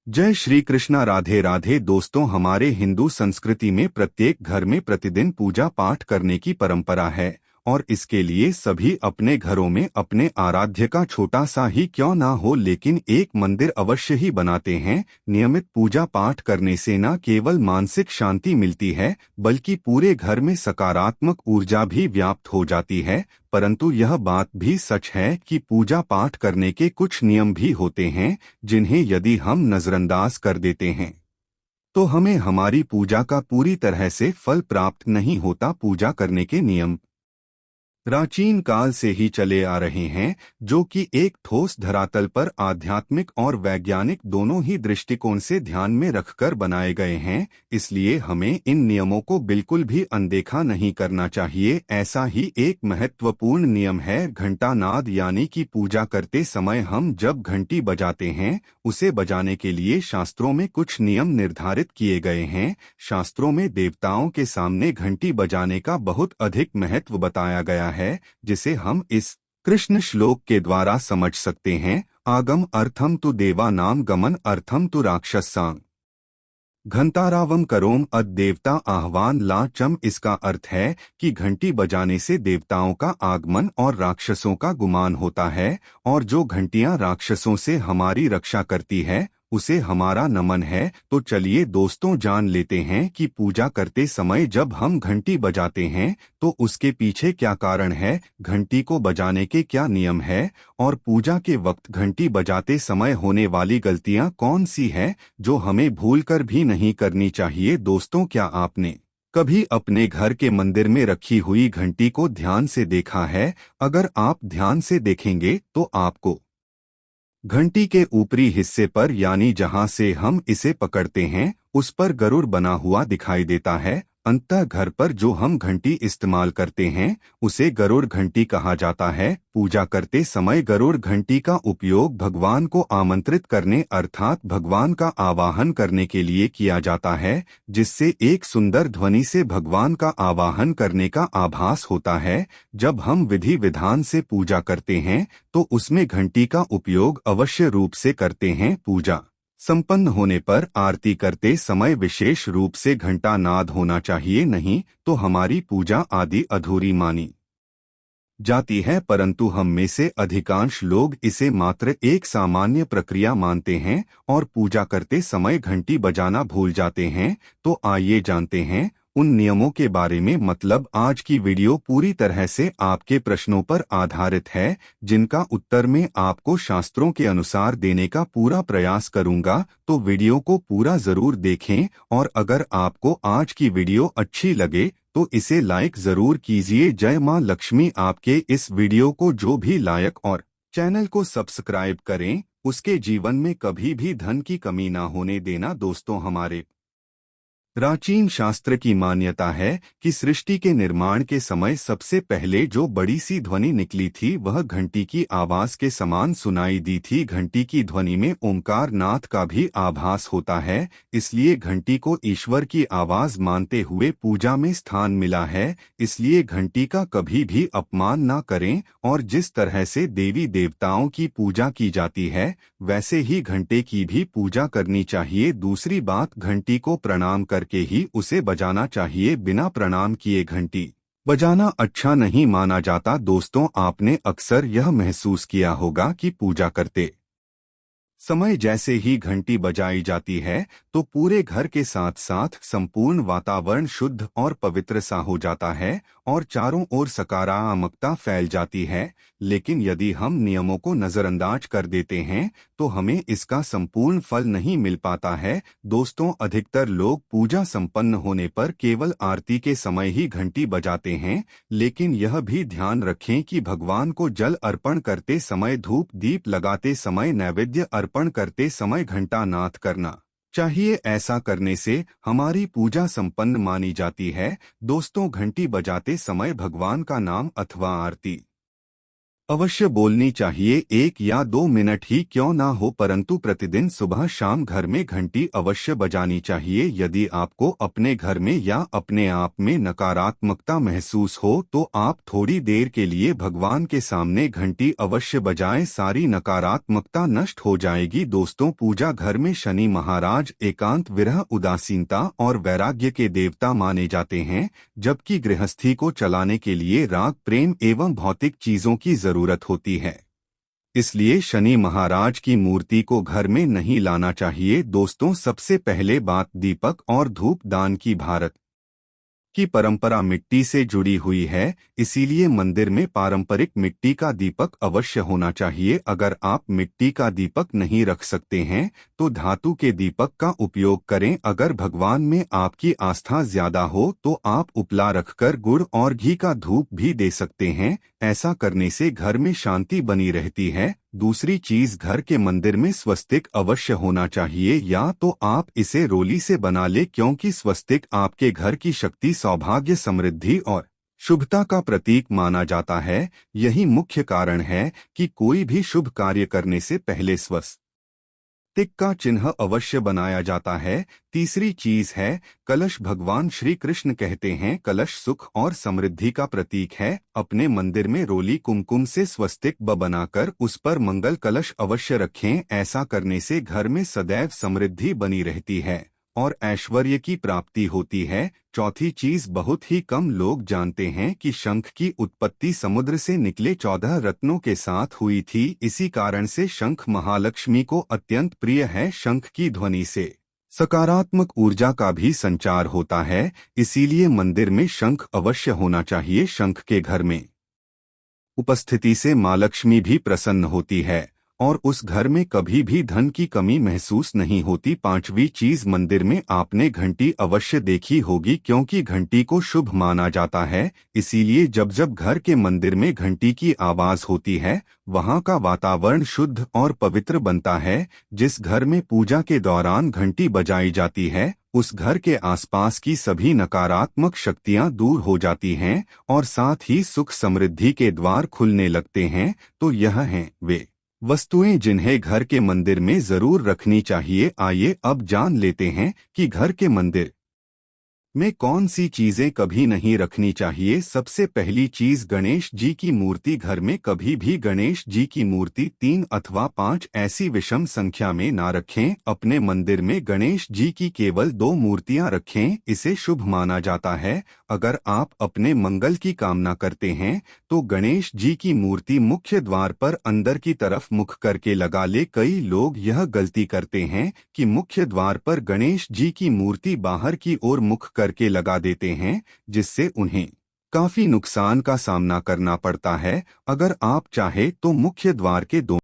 जय श्री कृष्णा। राधे राधे दोस्तों, हमारे हिंदू संस्कृति में प्रत्येक घर में प्रतिदिन पूजा पाठ करने की परंपरा है और इसके लिए सभी अपने घरों में अपने आराध्य का छोटा सा ही क्यों ना हो लेकिन एक मंदिर अवश्य ही बनाते हैं। नियमित पूजा पाठ करने से न केवल मानसिक शांति मिलती है बल्कि पूरे घर में सकारात्मक ऊर्जा भी व्याप्त हो जाती है। परंतु यह बात भी सच है कि पूजा पाठ करने के कुछ नियम भी होते हैं जिन्हें यदि हम नजरअंदाज कर देते हैं तो हमें हमारी पूजा का पूरी तरह से फल प्राप्त नहीं होता। पूजा करने के नियम प्राचीन काल से ही चले आ रहे हैं, जो कि एक ठोस धरातल पर आध्यात्मिक और वैज्ञानिक दोनों ही दृष्टिकोण से ध्यान में रखकर बनाए गए हैं। इसलिए हमें इन नियमों को बिल्कुल भी अनदेखा नहीं करना चाहिए। ऐसा ही एक महत्वपूर्ण नियम है घंटा नाद, यानी कि पूजा करते समय हम जब घंटी बजाते हैं उसे बजाने के लिए शास्त्रों में कुछ नियम निर्धारित किए गए हैं। शास्त्रों में देवताओं के सामने घंटी बजाने का बहुत अधिक महत्व बताया गया है, जिसे हम इस कृष्ण श्लोक के द्वारा समझ सकते हैं। आगम अर्थम तु देवानाम गमन अर्थम तु राक्षसां घंटारावम करोम अद देवता आह्वान ला चम। इसका अर्थ है कि घंटी बजाने से देवताओं का आगमन और राक्षसों का गुमान होता है, और जो घंटियां राक्षसों से हमारी रक्षा करती है उसे हमारा नमन है। तो चलिए दोस्तों, जान लेते हैं कि पूजा करते समय जब हम घंटी बजाते हैं तो उसके पीछे क्या कारण है, घंटी को बजाने के क्या नियम है और पूजा के वक्त घंटी बजाते समय होने वाली गलतियां कौन सी हैं जो हमें भूलकर भी नहीं करनी चाहिए। दोस्तों, क्या आपने कभी अपने घर के मंदिर में रखी हुई घंटी को ध्यान से देखा है? अगर आप ध्यान से देखेंगे तो आपको घंटी के ऊपरी हिस्से पर, यानी जहां से हम इसे पकड़ते हैं, उस पर गरुड़ बना हुआ दिखाई देता है। अंततः घर पर जो हम घंटी इस्तेमाल करते हैं उसे गरुड़ घंटी कहा जाता है। पूजा करते समय गरुड़ घंटी का उपयोग भगवान को आमंत्रित करने अर्थात भगवान का आवाहन करने के लिए किया जाता है, जिससे एक सुंदर ध्वनि से भगवान का आवाहन करने का आभास होता है। जब हम विधि विधान से पूजा करते हैं तो उसमें घंटी का उपयोग अवश्य रूप से करते हैं। पूजा संपन्न होने पर आरती करते समय विशेष रूप से घंटा नाद होना चाहिए, नहीं तो हमारी पूजा आदि अधूरी मानी जाती है। परंतु हम में से अधिकांश लोग इसे मात्र एक सामान्य प्रक्रिया मानते हैं और पूजा करते समय घंटी बजाना भूल जाते हैं। तो आइए जानते हैं उन नियमों के बारे में। मतलब आज की वीडियो पूरी तरह से आपके प्रश्नों पर आधारित है, जिनका उत्तर मैं आपको शास्त्रों के अनुसार देने का पूरा प्रयास करूंगा। तो वीडियो को पूरा जरूर देखें और अगर आपको आज की वीडियो अच्छी लगे तो इसे लाइक जरूर कीजिए। जय मां लक्ष्मी। आपके इस वीडियो को जो भी लाइक और चैनल को सब्सक्राइब करें उसके जीवन में कभी भी धन की कमी ना होने देना। दोस्तों, हमारे प्राचीन शास्त्र की मान्यता है कि सृष्टि के निर्माण के समय सबसे पहले जो बड़ी सी ध्वनि निकली थी वह घंटी की आवाज के समान सुनाई दी थी। घंटी की ध्वनि में ओंकार नाथ का भी आभास होता है, इसलिए घंटी को ईश्वर की आवाज मानते हुए पूजा में स्थान मिला है। इसलिए घंटी का कभी भी अपमान ना करें और जिस तरह से देवी देवताओं की पूजा की जाती है वैसे ही घंटे की भी पूजा करनी चाहिए। दूसरी बात, घंटी को प्रणाम करके ही उसे बजाना चाहिए। बिना प्रणाम किए घंटी बजाना अच्छा नहीं माना जाता। दोस्तों, आपने अक्सर यह महसूस किया होगा कि पूजा करते समय जैसे ही घंटी बजाई जाती है तो पूरे घर के साथ साथ संपूर्ण वातावरण शुद्ध और पवित्र सा हो जाता है और चारों ओर सकारात्मकता फैल जाती है। लेकिन यदि हम नियमों को नजरअंदाज कर देते हैं तो हमें इसका संपूर्ण फल नहीं मिल पाता है। दोस्तों, अधिकतर लोग पूजा संपन्न होने पर केवल आरती के समय ही घंटी बजाते हैं, लेकिन यह भी ध्यान रखें कि भगवान को जल अर्पण करते समय, धूप दीप लगाते समय, नैवेद्य अर्पण करते समय घंटा नाद करना चाहिए। ऐसा करने से हमारी पूजा संपन्न मानी जाती है। दोस्तों, घंटी बजाते समय भगवान का नाम अथवा आरती अवश्य बोलनी चाहिए। 1 या 2 मिनट ही क्यों ना हो, परंतु प्रतिदिन सुबह शाम घर में घंटी अवश्य बजानी चाहिए। यदि आपको अपने घर में या अपने आप में नकारात्मकता महसूस हो तो आप थोड़ी देर के लिए भगवान के सामने घंटी अवश्य बजाएं, सारी नकारात्मकता नष्ट हो जाएगी। दोस्तों, पूजा घर में शनि महाराज एकांत, विरह, उदासीनता और वैराग्य के देवता माने जाते हैं, जबकि गृहस्थी को चलाने के लिए राग, प्रेम एवं भौतिक चीजों की जरूरत होती है। इसलिए शनि महाराज की मूर्ति को घर में नहीं लाना चाहिए। दोस्तों, सबसे पहले बात दीपक और धूप दान की। भारत की परंपरा मिट्टी से जुड़ी हुई है, इसीलिए मंदिर में पारंपरिक मिट्टी का दीपक अवश्य होना चाहिए। अगर आप मिट्टी का दीपक नहीं रख सकते हैं तो धातु के दीपक का उपयोग करें। अगर भगवान में आपकी आस्था ज्यादा हो तो आप उपला रखकर गुड़ और घी का धूप भी दे सकते हैं। ऐसा करने से घर में शांति बनी रहती है। दूसरी चीज, घर के मंदिर में स्वस्तिक अवश्य होना चाहिए, या तो आप इसे रोली से बना ले, क्योंकि स्वस्तिक आपके घर की शक्ति, सौभाग्य, समृद्धि और शुभता का प्रतीक माना जाता है। यही मुख्य कारण है कि कोई भी शुभ कार्य करने से पहले स्वस्तिक का चिन्ह अवश्य बनाया जाता है। तीसरी चीज है कलश। भगवान श्री कृष्ण कहते हैं कलश सुख और समृद्धि का प्रतीक है। अपने मंदिर में रोली कुमकुम से स्वस्तिक ब बनाकर उस पर मंगल कलश अवश्य रखें। ऐसा करने से घर में सदैव समृद्धि बनी रहती है और ऐश्वर्य की प्राप्ति होती है। चौथी चीज, बहुत ही कम लोग जानते हैं कि शंख की उत्पत्ति समुद्र से निकले 14 रत्नों के साथ हुई थी। इसी कारण से शंख महालक्ष्मी को अत्यंत प्रिय है। शंख की ध्वनि से सकारात्मक ऊर्जा का भी संचार होता है, इसीलिए मंदिर में शंख अवश्य होना चाहिए। शंख के घर में उपस्थिति से मां लक्ष्मी भी प्रसन्न होती है और उस घर में कभी भी धन की कमी महसूस नहीं होती। पांचवी चीज, मंदिर में आपने घंटी अवश्य देखी होगी, क्योंकि घंटी को शुभ माना जाता है। इसीलिए जब जब घर के मंदिर में घंटी की आवाज होती है, वहां का वातावरण शुद्ध और पवित्र बनता है। जिस घर में पूजा के दौरान घंटी बजाई जाती है, उस घर के आसपास की सभी नकारात्मक शक्तियां दूर हो जाती हैं और साथ ही सुख समृद्धि के द्वार खुलने लगते हैं। तो यह हैं वे वस्तुएं जिन्हें घर के मंदिर में जरूर रखनी चाहिए। आइए अब जान लेते हैं कि घर के मंदिर में कौन सी चीजें कभी नहीं रखनी चाहिए। सबसे पहली चीज, गणेश जी की मूर्ति। घर में कभी भी गणेश जी की मूर्ति 3 अथवा 5 ऐसी विषम संख्या में ना रखें। अपने मंदिर में गणेश जी की केवल 2 मूर्तियां रखें, इसे शुभ माना जाता है। अगर आप अपने मंगल की कामना करते हैं तो गणेश जी की मूर्ति मुख्य द्वार पर अंदर की तरफ मुख करके लगा ले। कई लोग यह गलती करते हैं कि मुख्य द्वार पर गणेश जी की मूर्ति बाहर की ओर मुख करके लगा देते हैं, जिससे उन्हें काफी नुकसान का सामना करना पड़ता है। अगर आप चाहे तो मुख्य द्वार के